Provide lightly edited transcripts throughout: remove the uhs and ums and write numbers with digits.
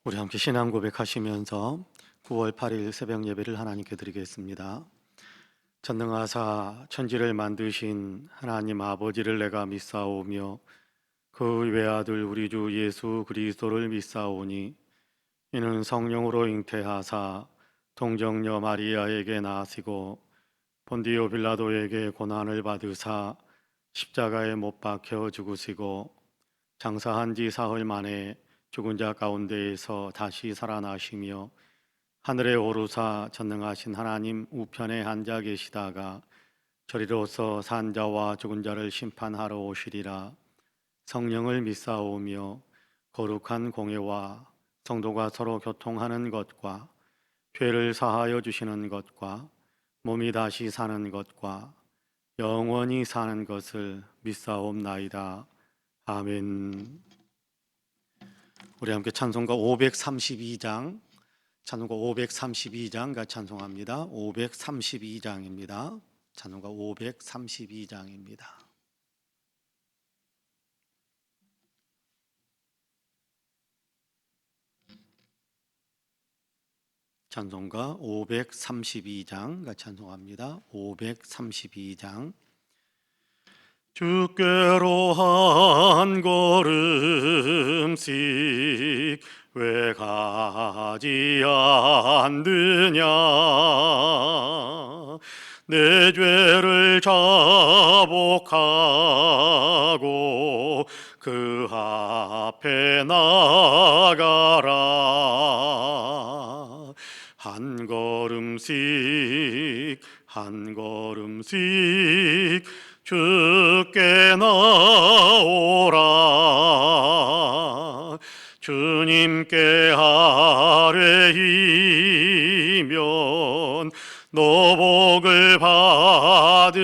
우리 함께 신앙 고백하시면서 9월 8일 새벽 예배를 하나님께 드리겠습니다. 전능하사 천지를 만드신 하나님 아버지를 내가 믿사오며 그 외아들 우리 주 예수 그리스도를 믿사오니 이는 성령으로 잉태하사 동정녀 마리아에게 나시고 본디오 빌라도에게 고난을 받으사 십자가에 못 박혀 죽으시고 장사한 지 사흘 만에 죽은 자 가운데에서 다시 살아나시며 하늘에 오르사 전능하신 하나님 우편에 앉아 계시다가 저리로서 산 자와 죽은 자를 심판하러 오시리라. 성령을 믿사오며 거룩한 공예와 성도가 서로 교통하는 것과 죄를 사하여 주시는 것과 몸이 다시 사는 것과 영원히 사는 것을 믿사옵나이다. 아멘. 우리 함께 찬송가 532장, 찬송가 532장 같이 찬송합니다. 532장입니다. 찬송가 532장입니다. 찬송가 532장 같이 찬송합니다. 532장. 주께로 한 걸음씩 왜 가지 않느냐. 내 죄를 자복하고 그 앞에 나가라. 한 걸음씩 한 걸음씩 주께 나오라. 주님께 아뢰이면 노복을 받으리라.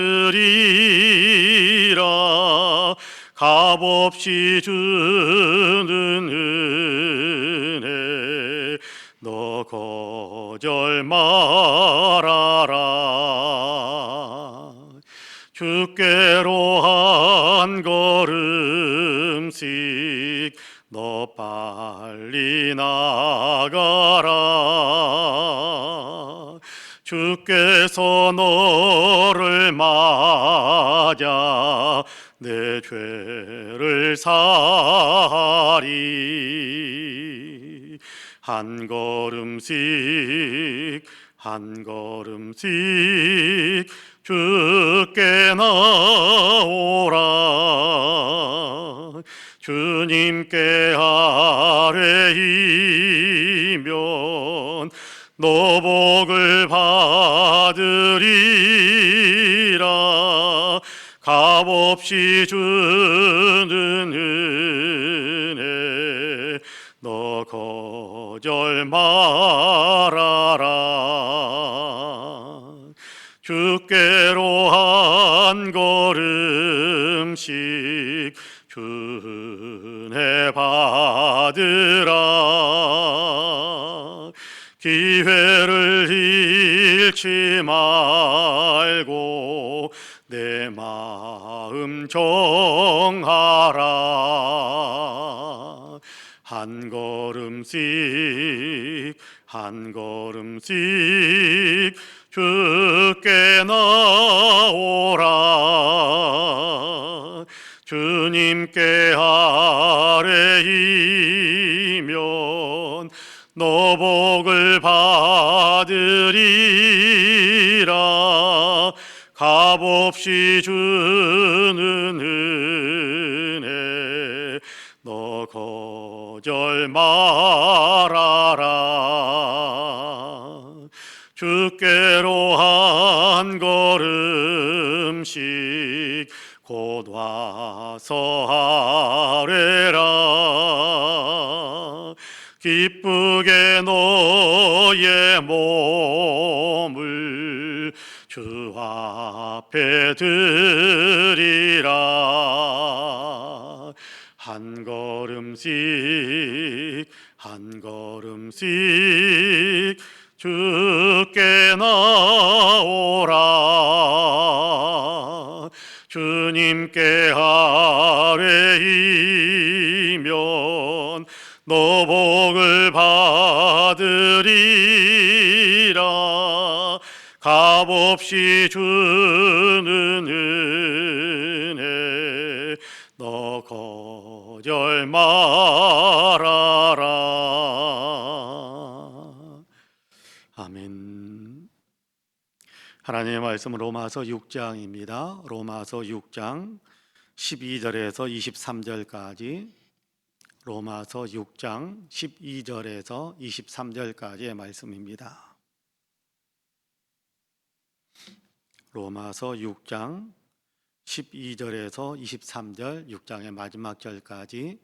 값없이 주는 은혜 너 거절 말아라. 주께로 한 걸음씩 너 빨리 나가라. 주께서 너를 맞아 내 죄를 사하리. 한 걸음씩 한 걸음씩 주께 나오라. 주님께 아뢰이면 노복을 받으리라. 값없이 주는 은혜 너 거절 말아라. 주께로 한 걸음씩 주은혜 받으라. 기회를 잃지 말고 내 마음 정하라. 한 걸음씩 한 걸음씩 주께 나오라. 주님께 아뢰이면 노복을 받으리라. 값없이 주는 은혜 너 거절 말아라. 주께로 한 걸음씩 곧 와서 아뢰라. 기쁘게 너의 몸을 주 앞에 드리라. 한 걸음씩 한 걸음씩 주께 나오라. 주님께 아뢰이면 너 복을 받으리라. 값없이 주는 은혜 너 거절 말아라. 아멘. 하나님의 말씀은 로마서 6장입니다. 로마서 6장 12절에서 23절까지, 로마서 6장 12절에서 23절까지의 말씀입니다. 로마서 6장 12절에서 23절, 6장의 마지막 절까지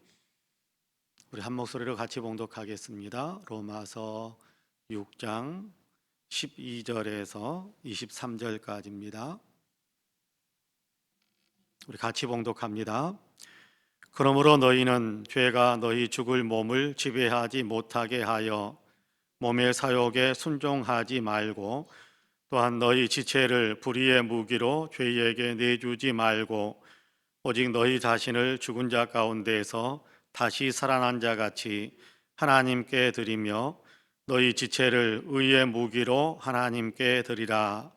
우리 한 목소리로 같이 봉독하겠습니다. 로마서 6장 12절에서 23절까지입니다. 우리 같이 봉독합니다. 그러므로 너희는 죄가 너희 죽을 몸을 지배하지 못하게 하여 몸의 사욕에 순종하지 말고, 또한 너희 지체를 불의의 무기로 죄에게 내주지 말고, 오직 너희 자신을 죽은 자 가운데서 다시 살아난 자 같이 하나님께 드리며 너희 지체를 의의 무기로 하나님께 드리라.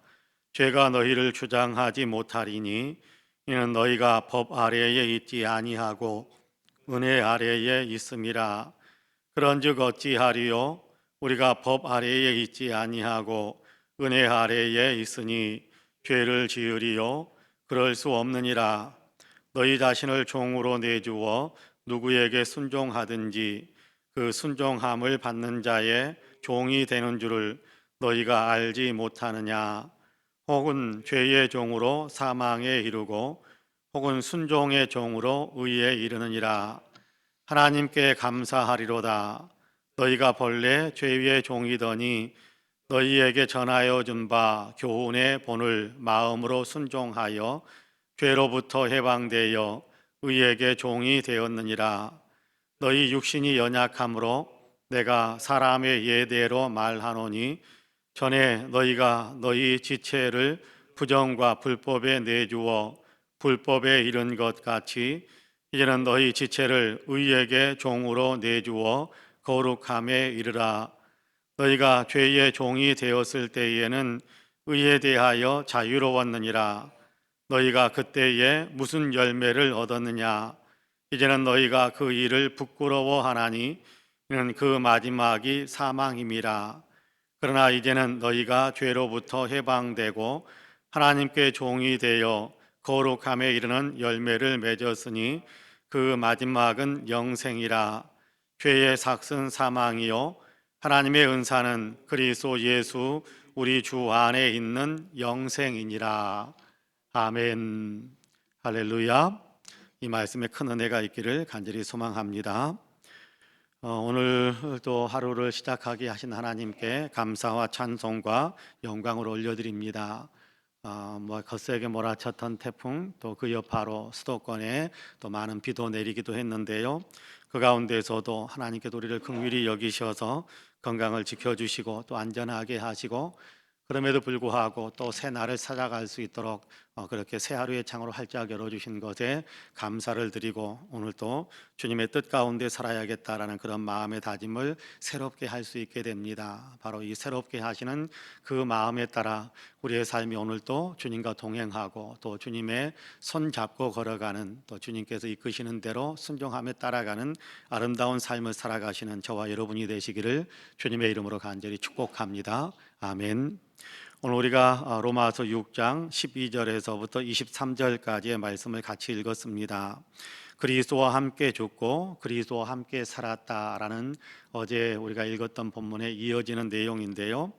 죄가 너희를 주장하지 못하리니 이는 너희가 법 아래에 있지 아니하고 은혜 아래에 있음이라. 그런즉 어찌하리요? 우리가 법 아래에 있지 아니하고 은혜 아래에 있으니 죄를 지으리요? 그럴 수 없느니라. 너희 자신을 종으로 내주어 누구에게 순종하든지 그 순종함을 받는 자의 종이 되는 줄을 너희가 알지 못하느냐? 혹은 죄의 종으로 사망에 이르고 혹은 순종의 종으로 의에 이르느니라. 하나님께 감사하리로다. 너희가 본래 죄의 종이더니 너희에게 전하여 준 바 교훈의 본을 마음으로 순종하여 죄로부터 해방되어 의에게 종이 되었느니라. 너희 육신이 연약함으로 내가 사람의 예대로 말하노니 전에 너희가 너희 지체를 부정과 불법에 내주어 불법에 이른 것 같이 이제는 너희 지체를 의에게 종으로 내주어 거룩함에 이르라. 너희가 죄의 종이 되었을 때에는 의에 대하여 자유로웠느니라. 너희가 그때에 무슨 열매를 얻었느냐? 이제는 너희가 그 일을 부끄러워하나니 이는 그 마지막이 사망임이라. 그러나 이제는 너희가 죄로부터 해방되고 하나님께 종이 되어 거룩함에 이르는 열매를 맺었으니 그 마지막은 영생이라. 죄의 삭은 사망이요 하나님의 은사는 그리스도 예수 우리 주 안에 있는 영생이니라. 아멘. 할렐루야. 이 말씀에 큰 은혜가 있기를 간절히 소망합니다. 오늘 또 하루를 시작하게 하신 하나님께 감사와 찬송과 영광을 올려드립니다. 거세게 몰아쳤던 태풍, 또 그 여파로 수도권에 또 많은 비도 내리기도 했는데요. 그 가운데서도 하나님께서 우리를 긍휼히 여기셔서 건강을 지켜주시고 또 안전하게 하시고, 그럼에도 불구하고 또 새 날을 찾아갈 수 있도록 그렇게 새 하루의 창으로 활짝 열어주신 것에 감사를 드리고, 오늘 또 주님의 뜻 가운데 살아야겠다라는 그런 마음의 다짐을 새롭게 할 수 있게 됩니다. 바로 이 새롭게 하시는 그 마음에 따라 우리의 삶이 오늘 또 주님과 동행하고 또 주님의 손 잡고 걸어가는, 또 주님께서 이끄시는 대로 순종함에 따라가는 아름다운 삶을 살아가시는 저와 여러분이 되시기를 주님의 이름으로 간절히 축복합니다. 아멘. 오늘 우리가 로마서 6장 12절에서부터 23절까지의 말씀을 같이 읽었습니다. 그리스도와 함께 죽고 그리스도와 함께 살았다라는 어제 우리가 읽었던 본문에 이어지는 내용인데요.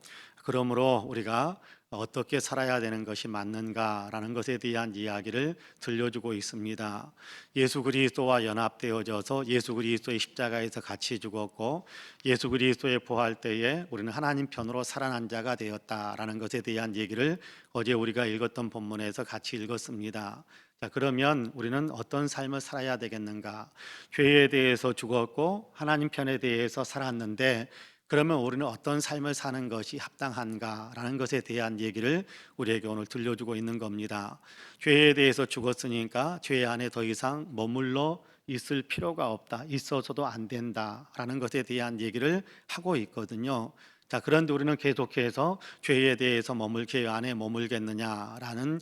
그러므로 우리가 어떻게 살아야 되는 것이 맞는가라는 것에 대한 이야기를 들려주고 있습니다. 예수 그리스도와 연합되어져서 예수 그리스도의 십자가에서 같이 죽었고 예수 그리스도의 부활 때에 우리는 하나님 편으로 살아난 자가 되었다라는 것에 대한 얘기를 어제 우리가 읽었던 본문에서 같이 읽었습니다. 자, 그러면 우리는 어떤 삶을 살아야 되겠는가? 죄에 대해서 죽었고 하나님 편에 대해서 살았는데, 그러면 우리는 어떤 삶을 사는 것이 합당한가라는 것에 대한 얘기를 우리에게 오늘 들려주고 있는 겁니다. 죄에 대해서 죽었으니까 죄 안에 더 이상 머물러 있을 필요가 없다, 있어서도 안 된다라는 것에 대한 얘기를 하고 있거든요. 자, 그런데 우리는 계속해서 죄에 대해서 죄 안에 머물겠느냐라는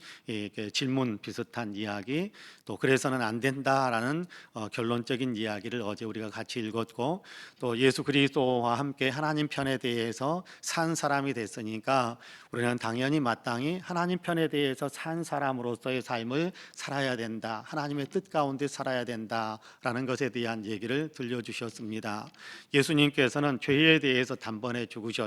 질문 비슷한 이야기, 또 그래서는 안 된다라는 결론적인 이야기를 어제 우리가 같이 읽었고, 또 예수 그리스도와 함께 하나님 편에 대해서 산 사람이 됐으니까 우리는 당연히 마땅히 하나님 편에 대해서 산 사람으로서의 삶을 살아야 된다, 하나님의 뜻 가운데 살아야 된다라는 것에 대한 얘기를 들려주셨습니다. 예수님께서는 죄에 대해서 단번에 죽으셨고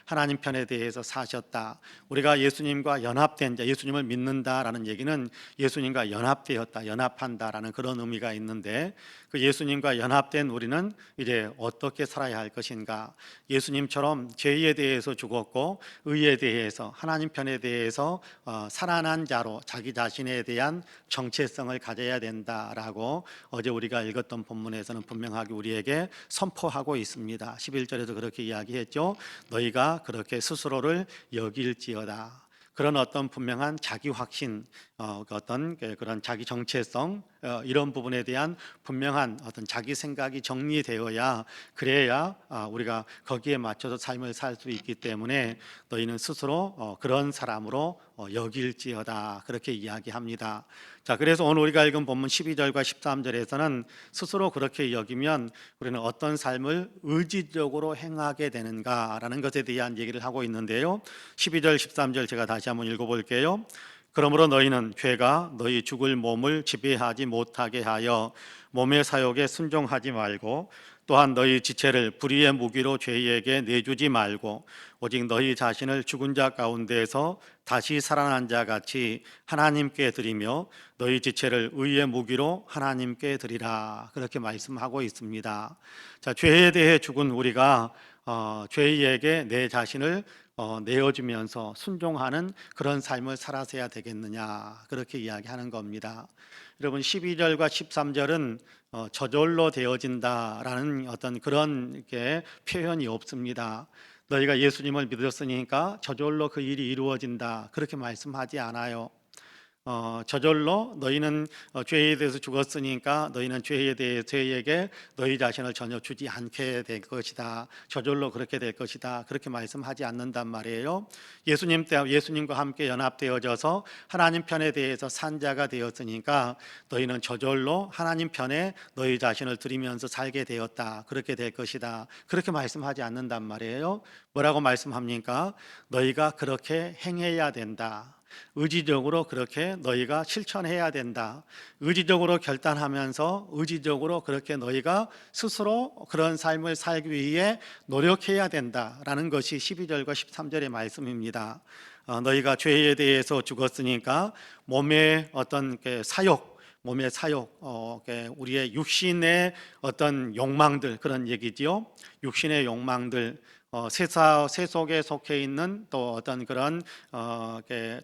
하나님 편에 대해서 사셨다. 우리가 예수님과 연합된 자, 예수님을 믿는다라는 얘기는 예수님과 연합되었다, 연합한다라는 그런 의미가 있는데, 그 예수님과 연합된 우리는 이제 어떻게 살아야 할 것인가? 예수님처럼 죄에 대해서 죽었고 의에 대해서, 하나님 편에 대해서 살아난 자로 자기 자신에 대한 정체성을 가져야 된다라고 어제 우리가 읽었던 본문에서는 분명하게 우리에게 선포하고 있습니다. 11절에도 그렇게 이야기했죠. 너희가 그렇게 스스로를 여길지어다. 그런 어떤 분명한 자기 확신, 어떤 그런 자기 정체성, 이런 부분에 대한 분명한 어떤 자기 생각이 정리되어야, 그래야 우리가 거기에 맞춰서 삶을 살 수 있기 때문에 너희는 스스로 그런 사람으로 여길지어다, 그렇게 이야기합니다. 자, 그래서 오늘 우리가 읽은 본문 12절과 13절에서는 스스로 그렇게 여기면 우리는 어떤 삶을 의지적으로 행하게 되는가라는 것에 대한 얘기를 하고 있는데요. 12절 13절 제가 다시 한번 읽어볼게요. 그러므로 너희는 죄가 너희 죽을 몸을 지배하지 못하게 하여 몸의 사욕에 순종하지 말고, 또한 너희 지체를 불의의 무기로 죄에게 내주지 말고, 오직 너희 자신을 죽은 자 가운데서 다시 살아난 자 같이 하나님께 드리며 너희 지체를 의의 무기로 하나님께 드리라, 그렇게 말씀하고 있습니다. 자, 죄에 대해 죽은 우리가 죄에게 내 자신을 내어주면서 순종하는 그런 삶을 살아서야 되겠느냐, 그렇게 이야기하는 겁니다. 여러분, 12절과 13절은 저절로 되어진다라는 어떤 그런 표현이 없습니다. 너희가 예수님을 믿었으니까 저절로 그 일이 이루어진다, 그렇게 말씀하지 않아요. 저절로 너희는 죄에 대해서 죽었으니까 너희는 죄에게 너희 자신을 전혀 주지 않게 될 것이다, 저절로 그렇게 될 것이다, 그렇게 말씀하지 않는단 말이에요. 예수님과 함께 연합되어져서 하나님 편에 대해서 산 자가 되었으니까 너희는 저절로 하나님 편에 너희 자신을 드리면서 살게 되었다, 그렇게 될 것이다, 그렇게 말씀하지 않는단 말이에요. 뭐라고 말씀합니까? 너희가 그렇게 행해야 된다, 의지적으로 그렇게 너희가 실천해야 된다, 의지적으로 결단하면서 의지적으로 그렇게 너희가 스스로 그런 삶을 살기 위해 노력해야 된다라는 것이 12절과 13절의 말씀입니다. 너희가 죄에 대해서 죽었으니까 몸의 어떤 몸의 사욕, 우리의 육신의 어떤 욕망들, 그런 얘기지요. 육신의 욕망들, 세속에 속해 있는 또 어떤 그런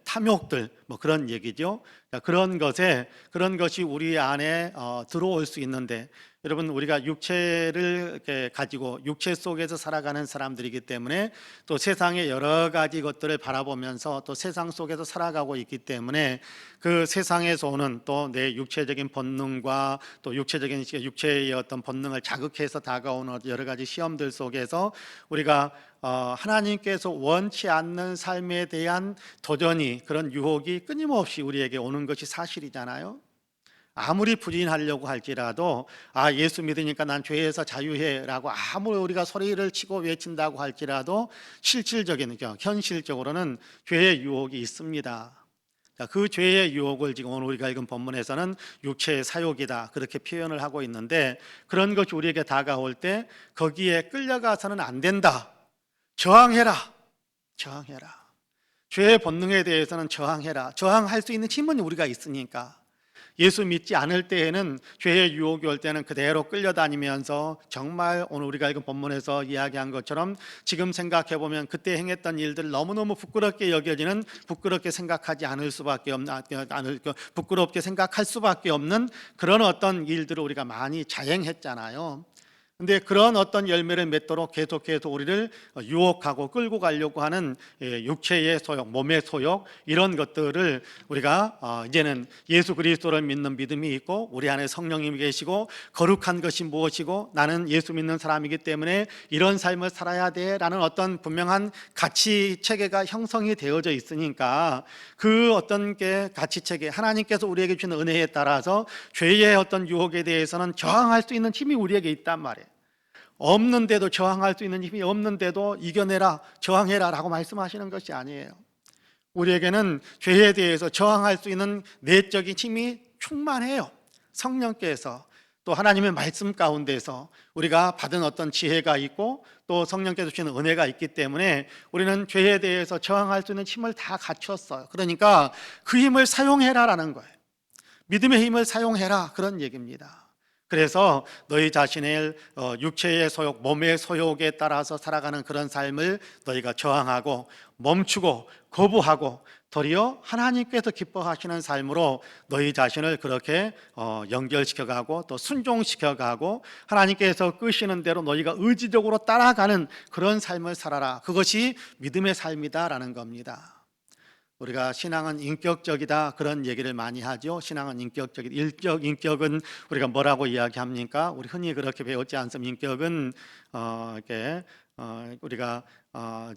탐욕들, 그런 얘기죠. 그런 것이 우리 안에 들어올 수 있는데, 여러분, 우리가 육체를 가지고 육체 속에서 살아가는 사람들이기 때문에 또 세상의 여러 가지 것들을 바라보면서 또 세상 속에서 살아가고 있기 때문에 그 세상에서 오는 또 내 육체적인 본능과 또 육체의 어떤 본능을 자극해서 다가오는 여러 가지 시험들 속에서 우리가 하나님께서 원치 않는 삶에 대한 도전이, 그런 유혹이 끊임없이 우리에게 오는 것이 사실이잖아요. 아무리 부인하려고 할지라도 예수 믿으니까 난 죄에서 자유해 라고 아무리 우리가 소리를 치고 외친다고 할지라도 현실적으로는 죄의 유혹이 있습니다. 그 죄의 유혹을 지금 오늘 우리가 읽은 본문에서는 육체의 사욕이다, 그렇게 표현을 하고 있는데, 그런 것이 우리에게 다가올 때 거기에 끌려가서는 안 된다. 저항해라. 죄의 본능에 대해서는 저항해라. 저항할 수 있는 힘은 우리가 있으니까. 예수 믿지 않을 때에는, 죄의 유혹이 올 때는 그대로 끌려다니면서 정말 오늘 우리가 읽은 본문에서 이야기한 것처럼 지금 생각해 보면 그때 행했던 일들 너무너무 부끄럽게 여겨지는, 부끄럽게 생각하지 않을 수밖에 없는, 부끄럽게 생각할 수밖에 없는 그런 어떤 일들을 우리가 많이 자행했잖아요. 근데 그런 어떤 열매를 맺도록 계속해서 우리를 유혹하고 끌고 가려고 하는 육체의 소욕, 몸의 소욕, 이런 것들을 우리가 이제는 예수 그리스도를 믿는 믿음이 있고 우리 안에 성령님이 계시고 거룩한 것이 무엇이고 나는 예수 믿는 사람이기 때문에 이런 삶을 살아야 돼라는 어떤 분명한 가치 체계가 형성이 되어져 있으니까 그 어떤 게 가치 체계, 하나님께서 우리에게 주는 은혜에 따라서 죄의 어떤 유혹에 대해서는 저항할 수 있는 힘이 우리에게 있단 말이에요. 없는데도 저항할 수 있는 힘이 없는데도 이겨내라, 저항해라 라고 말씀하시는 것이 아니에요. 우리에게는 죄에 대해서 저항할 수 있는 내적인 힘이 충만해요. 성령께서, 또 하나님의 말씀 가운데서 우리가 받은 어떤 지혜가 있고 또 성령께서 주시는 은혜가 있기 때문에 우리는 죄에 대해서 저항할 수 있는 힘을 다 갖췄어요. 그러니까 그 힘을 사용해라라는 거예요. 믿음의 힘을 사용해라, 그런 얘기입니다. 그래서 너희 자신의 육체의 소욕, 몸의 소욕에 따라서 살아가는 그런 삶을 너희가 저항하고 멈추고 거부하고 도리어 하나님께서 기뻐하시는 삶으로 너희 자신을 그렇게 연결시켜가고 또 순종시켜가고 하나님께서 끄시는 대로 너희가 의지적으로 따라가는 그런 삶을 살아라. 그것이 믿음의 삶이다라는 겁니다. 우리가 신앙은 인격적이다, 그런 얘기를 많이 하죠. 신앙은 인격적이다. 인격은 우리가 뭐라고 이야기합니까? 우리 흔히 그렇게 배웠지 않습니까? 인격은 이렇게 우리가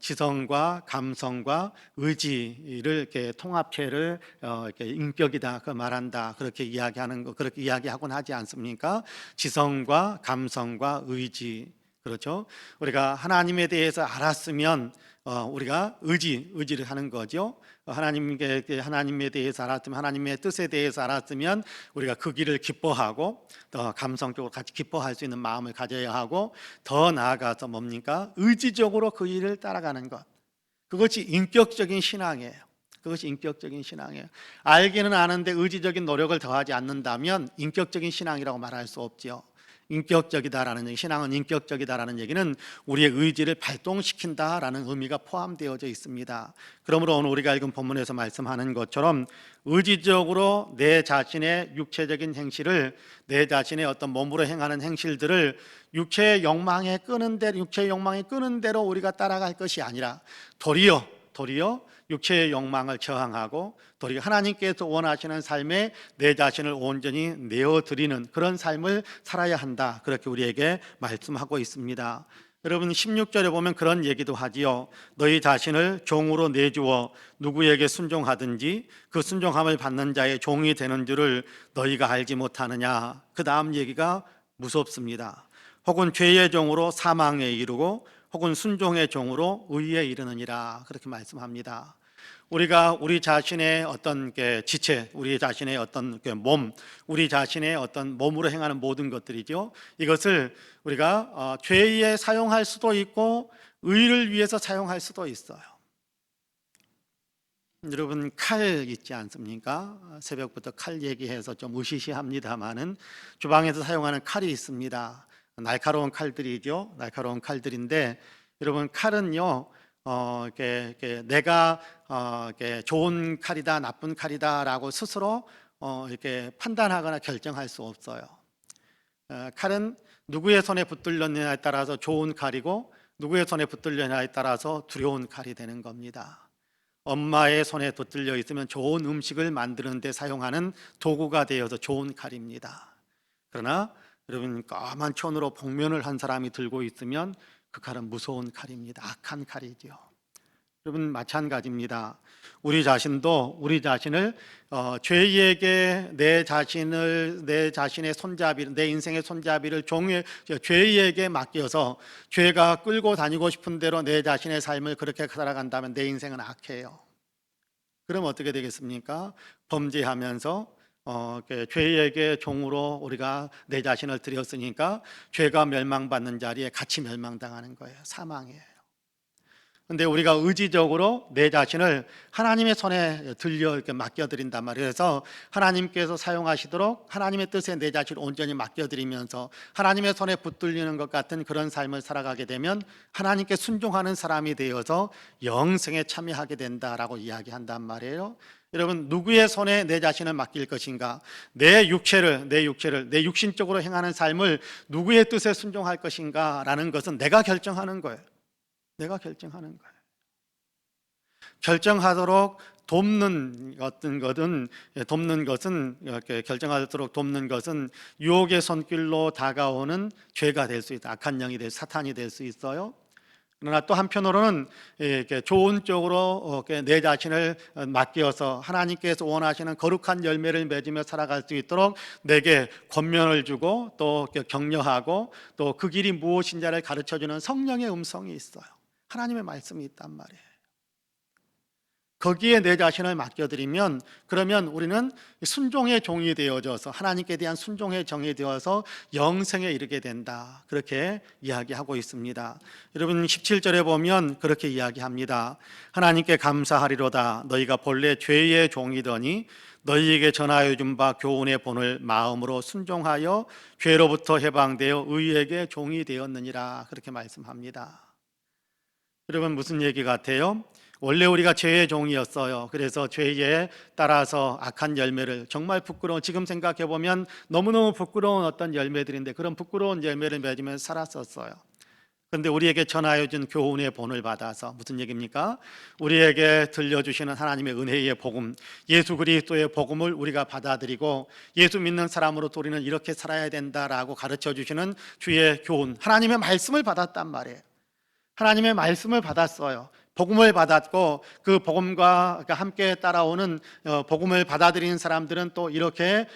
지성과 감성과 의지를 이렇게 통합체를 이렇게 인격이다 그 말한다, 그렇게 이야기하는 거, 그렇게 이야기하곤 하지 않습니까? 지성과 감성과 의지, 그렇죠? 우리가 하나님에 대해서 알았으면 우리가 의지를 하는 거죠. 하나님에 대해서 알았으면, 하나님의 뜻에 대해서 알았으면 우리가 그 길을 기뻐하고 더 감성적으로 같이 기뻐할 수 있는 마음을 가져야 하고, 더 나아가서 뭡니까? 의지적으로 그 일을 따라가는 것, 그것이 인격적인 신앙이에요. 그것이 인격적인 신앙이에요. 알기는 아는데 의지적인 노력을 더하지 않는다면 인격적인 신앙이라고 말할 수 없지요. 인격적이다라는 얘기, 신앙은 인격적이다라는 얘기는 우리의 의지를 발동시킨다라는 의미가 포함되어져 있습니다. 그러므로 오늘 우리가 읽은 본문에서 말씀하는 것처럼 의지적으로 내 자신의 육체적인 행실을, 내 자신의 어떤 몸으로 행하는 행실들을 육체의 욕망에 끄는 대로 우리가 따라갈 것이 아니라 도리어 육체의 욕망을 저항하고 도리어 하나님께서 원하시는 삶에 내 자신을 온전히 내어드리는 그런 삶을 살아야 한다, 그렇게 우리에게 말씀하고 있습니다. 여러분 16절에 보면 그런 얘기도 하지요. 너희 자신을 종으로 내주어 누구에게 순종하든지 그 순종함을 받는 자의 종이 되는 줄을 너희가 알지 못하느냐. 그 다음 얘기가 무섭습니다. 혹은 죄의 종으로 사망에 이르고 혹은 순종의 종으로 의에 이르느니라, 그렇게 말씀합니다. 우리가 우리 자신의 어떤 지체, 우리 자신의 어떤 몸, 우리 자신의 어떤 몸으로 행하는 모든 것들이죠. 이것을 우리가 죄에 사용할 수도 있고 의를 위해서 사용할 수도 있어요. 여러분 칼 있지 않습니까? 새벽부터 칼 얘기해서 좀 으시시합니다만은 주방에서 사용하는 칼이 있습니다. 날카로운 칼들이죠. 날카로운 칼들인데 여러분 칼은요, 내가 이렇게 좋은 칼이다, 나쁜 칼이다라고 스스로 이렇게 판단하거나 결정할 수 없어요. 칼은 누구의 손에 붙들렸느냐에 따라서 좋은 칼이고 누구의 손에 붙들렸느냐에 따라서 두려운 칼이 되는 겁니다. 엄마의 손에 붙들려 있으면 좋은 음식을 만드는 데 사용하는 도구가 되어서 좋은 칼입니다. 그러나 여러분 까만 천으로 복면을 한 사람이 들고 있으면 그 칼은 무서운 칼입니다. 악한 칼이죠. 여러분 마찬가지입니다. 우리 자신도 우리 자신을 죄에게 내 자신의 손잡이를, 내 인생의 손잡이를 죄에게 맡겨서 죄가 끌고 다니고 싶은 대로 내 자신의 삶을 그렇게 살아간다면 내 인생은 악해요. 그럼 어떻게 되겠습니까? 범죄하면서 죄에게 종으로 우리가 내 자신을 드렸으니까 죄가 멸망받는 자리에 같이 멸망당하는 거예요. 사망이에요. 근데 우리가 의지적으로 내 자신을 하나님의 손에 이렇게 맡겨드린단 말이에요. 그래서 하나님께서 사용하시도록 하나님의 뜻에 내 자신을 온전히 맡겨드리면서 하나님의 손에 붙들리는 것 같은 그런 삶을 살아가게 되면 하나님께 순종하는 사람이 되어서 영생에 참여하게 된다라고 이야기한단 말이에요. 여러분, 누구의 손에 내 자신을 맡길 것인가? 내 육체를 내 육신적으로 행하는 삶을 누구의 뜻에 순종할 것인가? 라는 것은 내가 결정하는 거예요. 내가 결정하는 거예요. 결정하도록 돕는 것은 이렇게 결정하도록 돕는 것은 유혹의 손길로 다가오는 죄가 될 수 있다. 악한 영이 사탄이 될 수 있어요. 그러나 또 한편으로는 이렇게 좋은 쪽으로 내 자신을 맡겨서 하나님께서 원하시는 거룩한 열매를 맺으며 살아갈 수 있도록 내게 권면을 주고 또 격려하고 또 그 길이 무엇인지를 가르쳐주는 성령의 음성이 있어요. 하나님의 말씀이 있단 말이에요. 거기에 내 자신을 맡겨드리면 그러면 우리는 순종의 종이 되어져서 하나님께 대한 순종의 종이 되어서 영생에 이르게 된다. 그렇게 이야기하고 있습니다. 여러분 17절에 보면 그렇게 이야기합니다. 하나님께 감사하리로다. 너희가 본래 죄의 종이더니 너희에게 전하여 준 바 교훈의 본을 마음으로 순종하여 죄로부터 해방되어 의에게 종이 되었느니라. 그렇게 말씀합니다. 여러분 무슨 얘기 같아요? 원래 우리가 죄의 종이었어요. 그래서 죄에 따라서 악한 열매를 정말 부끄러운, 지금 생각해 보면 너무너무 부끄러운 어떤 열매들인데 그런 부끄러운 열매를 맺으면서 살았었어요. 그런데 우리에게 전하여 준 교훈의 본을 받아서 무슨 얘기입니까? 우리에게 들려주시는 하나님의 은혜의 복음, 예수 그리스도의 복음을 우리가 받아들이고 예수 믿는 사람으로 우리는 이렇게 살아야 된다라고 가르쳐 주시는 주의 교훈, 하나님의 말씀을 받았단 말이에요. 하나님의 말씀을 받았어요. 복음을 받았고 그 복음과 함께 따라오는 복음을 받아들이는 사람들은 또 이렇게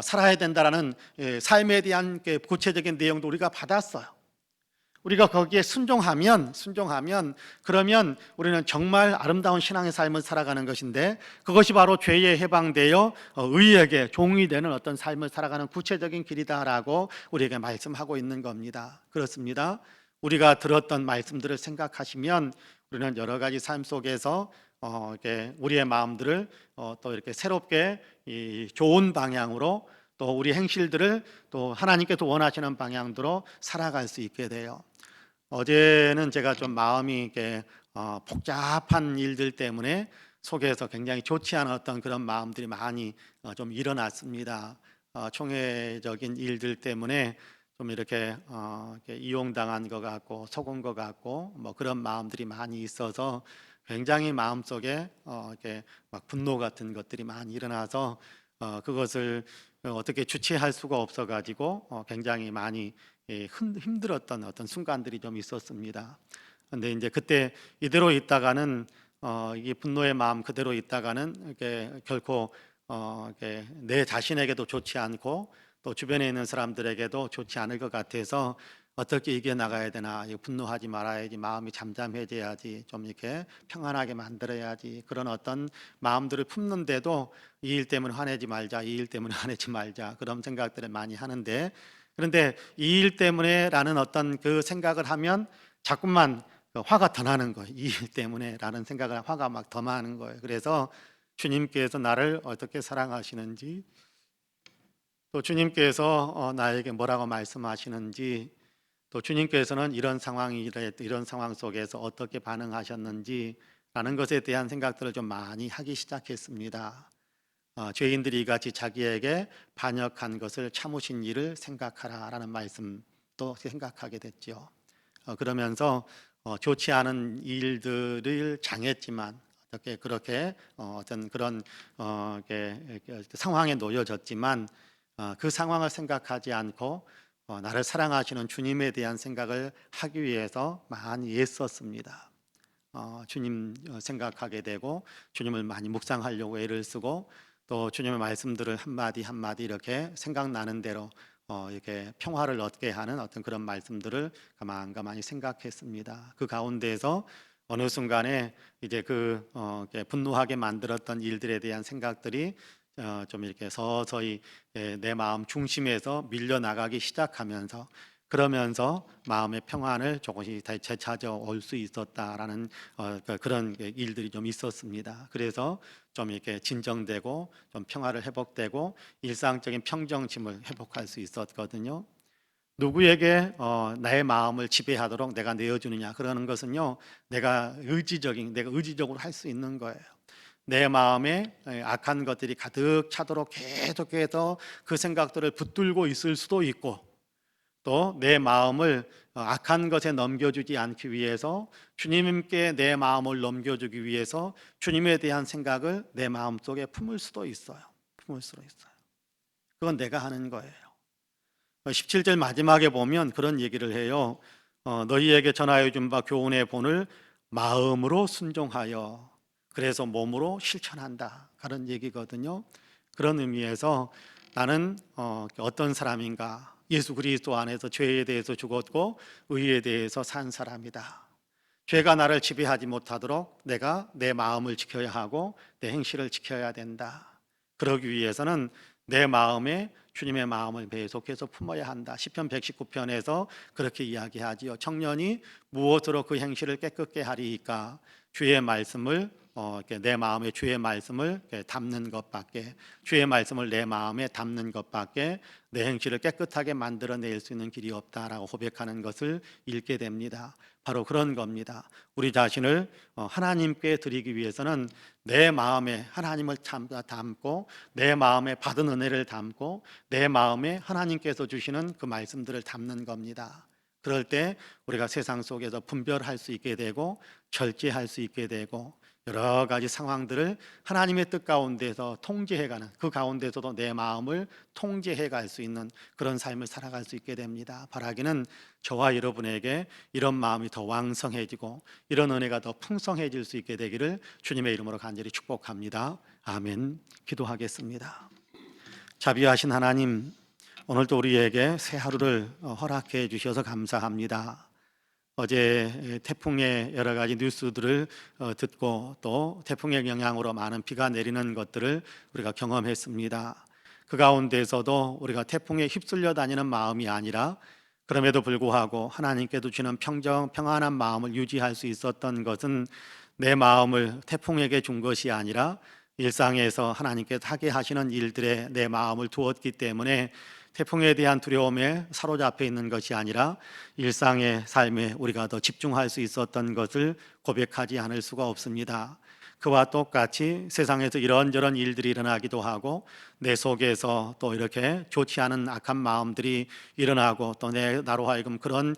살아야 된다라는 삶에 대한 구체적인 내용도 우리가 받았어요. 우리가 거기에 순종하면 그러면 우리는 정말 아름다운 신앙의 삶을 살아가는 것인데 그것이 바로 죄에 해방되어 의에게 종이 되는 어떤 삶을 살아가는 구체적인 길이다라고 우리에게 말씀하고 있는 겁니다. 그렇습니다. 우리가 들었던 말씀들을 생각하시면 우리는 여러 가지 삶 속에서 이렇게 우리의 마음들을 또 이렇게 새롭게 이 좋은 방향으로 또 우리 행실들을 또 하나님께서 원하시는 방향으로 살아갈 수 있게 돼요. 어제는 제가 좀 마음이 이렇게 복잡한 일들 때문에 속에서 굉장히 좋지 않은 어떤 그런 마음들이 많이 좀 일어났습니다. 총회적인 일들 때문에 좀 이렇게 이용당한 것 같고 속은 것 같고 뭐 그런 마음들이 많이 있어서 굉장히 마음속에 이렇게 막 분노 같은 것들이 많이 일어나서 그것을 어떻게 주체할 수가 없어 가지고 굉장히 많이 힘들었던 어떤 순간들이 좀 있었습니다. 근데 이제 그때 이대로 있다가는 이 분노의 마음 그대로 있다가는 이게 결코 이게 내 자신에게도 좋지 않고 또 주변에 있는 사람들에게도 좋지 않을 것 같아서 어떻게 이겨 나가야 되나, 분노하지 말아야지, 마음이 잠잠해져야지, 좀 이렇게 평안하게 만들어야지, 그런 어떤 마음들을 품는데도 이 일 때문에 화내지 말자, 이 일 때문에 화내지 말자, 그런 생각들을 많이 하는데, 그런데 이 일 때문에라는 어떤 그 생각을 하면 자꾸만 화가 더 나는 거예요. 이 일 때문에라는 생각을 화가 막 더 나는 거예요. 그래서 주님께서 나를 어떻게 사랑하시는지, 또 주님께서 나에게 뭐라고 말씀하시는지, 또 주님께서는 이런 상황 속에서 어떻게 반응하셨는지 라는 것에 대한 생각들을 좀 많이 하기 시작했습니다. 죄인들이 이같이 자기에게 반역한 것을 참으신 이를 생각하라 라는 말씀도 생각하게 됐죠. 그러면서 좋지 않은 일들을 당했지만 어떻게 그렇게 어떤 그런 상황에 놓여졌지만 그 상황을 생각하지 않고 나를 사랑하시는 주님에 대한 생각을 하기 위해서 많이 애썼습니다. 주님 생각하게 되고 주님을 많이 묵상하려고 애를 쓰고 또 주님의 말씀들을 한마디 한마디 이렇게 생각나는 대로 이렇게 평화를 얻게 하는 어떤 그런 말씀들을 가만히 생각했습니다. 그 가운데에서 어느 순간에 이제 분노하게 만들었던 일들에 대한 생각들이 좀 이렇게 서서히 내 마음 중심에서 밀려나가기 시작하면서 그러면서 마음의 평안을 조금씩 되찾아올 수 있었다라는 그런 일들이 좀 있었습니다. 그래서 좀 이렇게 진정되고 좀 평화를 회복되고 일상적인 평정심을 회복할 수 있었거든요. 누구에게 나의 마음을 지배하도록 내가 내어주느냐 그러는 것은요, 내가 의지적으로 할 수 있는 거예요. 내 마음에 악한 것들이 가득 차도록 계속해서 그 생각들을 붙들고 있을 수도 있고, 또 내 마음을 악한 것에 넘겨주지 않기 위해서, 주님께 내 마음을 넘겨주기 위해서 주님에 대한 생각을 내 마음속에 품을 수도 있어요. 그건 내가 하는 거예요. 17절 마지막에 보면 그런 얘기를 해요. 너희에게 전하여 준 바 교훈의 본을 마음으로 순종하여 그래서 몸으로 실천한다, 그런 얘기거든요. 그런 의미에서 나는 어떤 사람인가, 예수 그리스도 안에서 죄에 대해서 죽었고 의에 대해서 산 사람이다. 죄가 나를 지배하지 못하도록 내가 내 마음을 지켜야 하고 내 행실을 지켜야 된다. 그러기 위해서는 내 마음에 주님의 마음을 계속해서 품어야 한다. 시편 119편에서 그렇게 이야기하지요. 청년이 무엇으로 그 행실을 깨끗게 하리이까? 주의 말씀을 내 마음에 주의 말씀을 담는 것밖에, 주의 말씀을 내 마음에 담는 것밖에 내 행실을 깨끗하게 만들어낼 수 있는 길이 없다라고 고백하는 것을 읽게 됩니다. 바로 그런 겁니다. 우리 자신을 하나님께 드리기 위해서는 내 마음에 하나님을 담고, 내 마음에 받은 은혜를 담고, 내 마음에 하나님께서 주시는 그 말씀들을 담는 겁니다. 그럴 때 우리가 세상 속에서 분별할 수 있게 되고 절제할 수 있게 되고, 여러 가지 상황들을 하나님의 뜻 가운데서 통제해가는, 그 가운데서도 내 마음을 통제해갈 수 있는 그런 삶을 살아갈 수 있게 됩니다. 바라기는 저와 여러분에게 이런 마음이 더 왕성해지고 이런 은혜가 더 풍성해질 수 있게 되기를 주님의 이름으로 간절히 축복합니다. 아멘. 기도하겠습니다. 자비하신 하나님, 오늘도 우리에게 새 하루를 허락해 주셔서 감사합니다. 어제 태풍의 여러 가지 뉴스들을 듣고 또 태풍의 영향으로 많은 비가 내리는 것들을 우리가 경험했습니다. 그 가운데서도 우리가 태풍에 휩쓸려 다니는 마음이 아니라, 그럼에도 불구하고 하나님께도 주는 평안한 마음을 유지할 수 있었던 것은 내 마음을 태풍에게 준 것이 아니라 일상에서 하나님께서 하게 하시는 일들에 내 마음을 두었기 때문에 태풍에 대한 두려움에 사로잡혀 있는 것이 아니라 일상의 삶에 우리가 더 집중할 수 있었던 것을 고백하지 않을 수가 없습니다. 그와 똑같이 세상에서 이런저런 일들이 일어나기도 하고 내 속에서 또 이렇게 좋지 않은 악한 마음들이 일어나고 또 나로 하여금 그런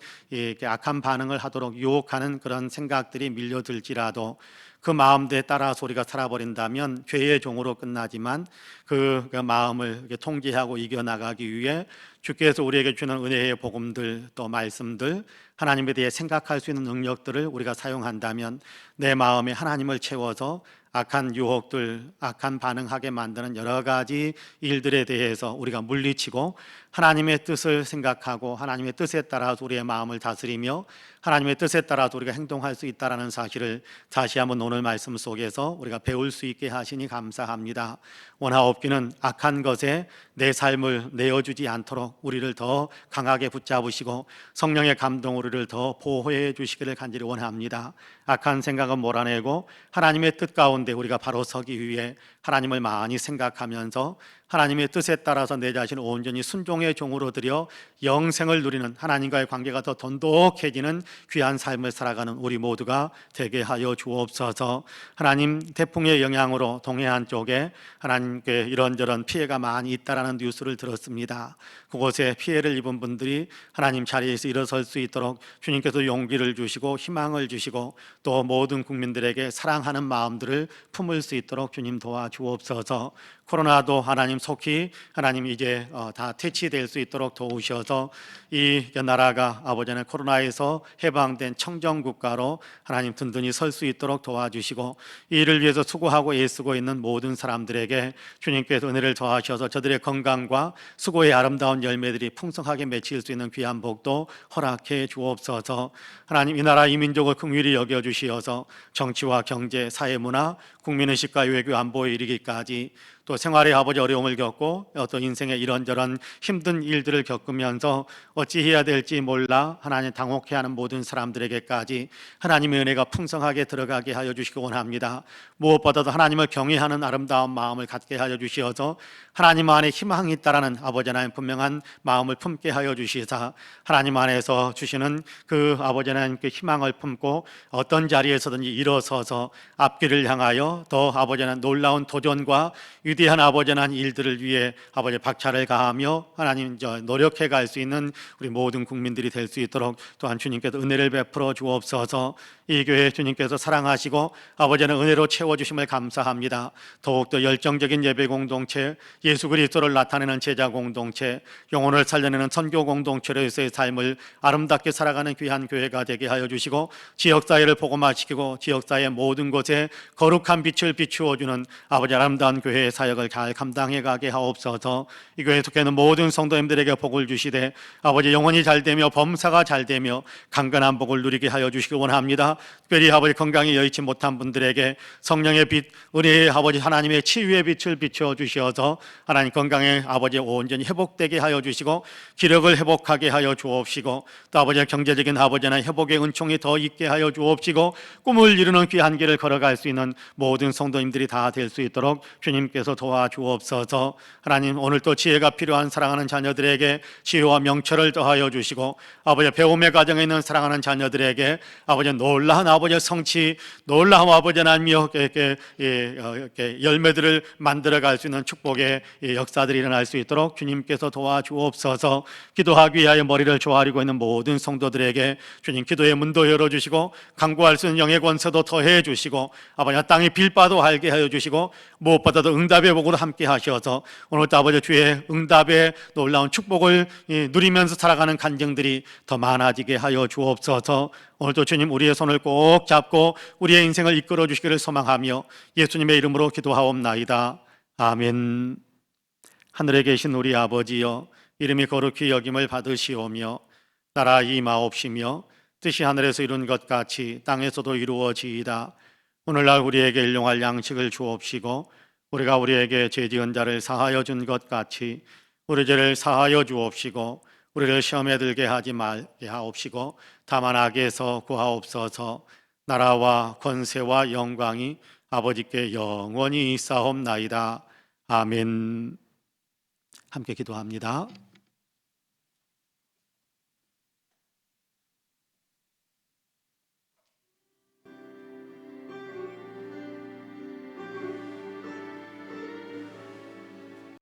악한 반응을 하도록 유혹하는 그런 생각들이 밀려들지라도 그 마음대에 따라서 우리가 살아버린다면 죄의 종으로 끝나지만 그 마음을 통제하고 이겨나가기 위해 주께서 우리에게 주는 은혜의 복음들, 또 말씀들, 하나님에 대해 생각할 수 있는 능력들을 우리가 사용한다면 내 마음에 하나님을 채워서 악한 유혹들, 악한 반응하게 만드는 여러 가지 일들에 대해서 우리가 물리치고 하나님의 뜻을 생각하고 하나님의 뜻에 따라서 우리의 마음을 다스리며 하나님의 뜻에 따라서 우리가 행동할 수 있다는 사실을 다시 한번 오늘 말씀 속에서 우리가 배울 수 있게 하시니 감사합니다. 원하옵기는 악한 것에 내 삶을 내어주지 않도록 우리를 더 강하게 붙잡으시고 성령의 감동 우리를 더 보호해 주시기를 간절히 원합니다. 악한 생각은 몰아내고 하나님의 뜻 가운데 우리가 바로 서기 위해 하나님을 많이 생각하면서 하나님의 뜻에 따라서 내 자신을 온전히 순종의 종으로 들여 영생을 누리는, 하나님과의 관계가 더 돈독해지는 귀한 삶을 살아가는 우리 모두가 되게 하여 주옵소서. 하나님, 태풍의 영향으로 동해안 쪽에 하나님께 이런저런 피해가 많이 있다라는 뉴스를 들었습니다. 그곳에 피해를 입은 분들이 하나님 자리에서 일어설 수 있도록 주님께서 용기를 주시고 희망을 주시고 또 모든 국민들에게 사랑하는 마음들을 품을 수 있도록 주님 도와주옵소서. 코로나도 하나님 속히 하나님 이제 다 퇴치될 수 있도록 도우셔서 이 나라가 아버지는 코로나에서 해방된 청정국가로 하나님 든든히 설 수 있도록 도와주시고 이 일을 위해서 수고하고 애쓰고 있는 모든 사람들에게 주님께서 은혜를 더하셔서 저들의 건강과 수고의 아름다운 열매들이 풍성하게 맺힐 수 있는 귀한 복도 허락해 주옵소서. 하나님, 이 나라 이 민족을 긍휼히 여겨주시어서 정치와 경제, 사회, 문화, 국민의식과 외교, 안보의 일이 이르기까지 또 생활의 아버지 어려움을 겪고 또 인생의 이런저런 힘든 일들을 겪으면서 어찌해야 될지 몰라 하나님 당혹해하는 모든 사람들에게까지 하나님의 은혜가 풍성하게 들어가게 하여 주시기 원합니다. 무엇보다도 하나님을 경외하는 아름다운 마음을 갖게 하여 주시어서 하나님 안에 희망이 있다라는 아버지 하나님 분명한 마음을 품게 하여 주시사 하나님 안에서 주시는 그 아버지 하나님 그 희망을 품고 어떤 자리에서든지 일어서서 앞길을 향하여 더 아버지 하나님 놀라운 도전과 위대한 아버지 하나님 일들을 위해 아버지 박차를 가하며 하나님 노력해 갈 수 있는 우리 모든 국민들이 될 수 있도록 또한 주님께서 은혜를 베풀어 주옵소서. 이 교회 주님께서 사랑하시고 아버지는 은혜로 채워주심을 감사합니다. 더욱더 열정적인 예배 공동체, 예수 그리스도를 나타내는 제자 공동체, 영혼을 살려내는 선교 공동체로서의 삶을 아름답게 살아가는 귀한 교회가 되게 하여 주시고 지역사회를 복음화시키고 지역사회 모든 곳에 거룩한 빛을 비추어주는 아버지 아름다운 교회의 사역을 잘 감당해 가게 하옵소서. 이 교회에 속해 있는 모든 성도님들에게 복을 주시되 아버지 영혼이 잘되며 범사가 잘되며 강건한 복을 누리게 하여 주시기 원합니다. 특별히 아버지 건강이 여의치 못한 분들에게 성령의 빛, 은혜의 아버지 하나님의 치유의 빛을 비추어 주시어서 하나님 건강의 아버지 온전히 회복되게 하여 주시고 기력을 회복하게 하여 주옵시고 또 아버지의 경제적인 아버지나 회복의 은총이 더 있게 하여 주옵시고 꿈을 이루는 귀한 길을 걸어갈 수 있는 모든 성도님들이 다 될 수 있도록 주님께서 도와주옵소서. 하나님 오늘 또 지혜가 필요한 사랑하는 자녀들에게 지혜와 명철을 더하여 주시고 아버지 배움의 과정에 있는 사랑하는 자녀들에게 아버지 놀라운 아버지의 성취, 놀라운 아버지 하나님이여 열매들을 만들어갈 수 있는 축복의 역사들이 일어날 수 있도록 주님께서 도와주옵소서. 기도하기 위하여 머리를 조아리고 있는 모든 성도들에게 주님 기도의 문도 열어주시고 간구할 수 있는 영의 권세도 더해 주시고 아버지 땅이 빌바도 알게 하여 주시고 무엇보다도 응답의 복으로 함께 하셔서 오늘도 아버지 주의 응답의 놀라운 축복을 누리면서 살아가는 간증들이 더 많아지게 하여 주옵소서. 오늘도 주님 우리의 손을 꼭 잡고 우리의 인생을 이끌어 주시기를 소망하며 예수님의 이름으로 기도하옵나이다. 아멘. 하늘에 계신 우리 아버지여, 이름이 거룩히 여김을 받으시오며 나라 임하옵시며 뜻이 하늘에서 이룬 것 같이 땅에서도 이루어지이다. 오늘날 우리에게 일용할 양식을 주옵시고 우리가 우리에게 죄지은 자를 사하여 준 것 같이 우리 죄를 사하여 주옵시고 우리를 시험에 들게 하지 말게 하옵시고 다만 악에서 구하옵소서. 나라와 권세와 영광이 아버지께 영원히 있사옵나이다. 아멘. 함께 기도합니다.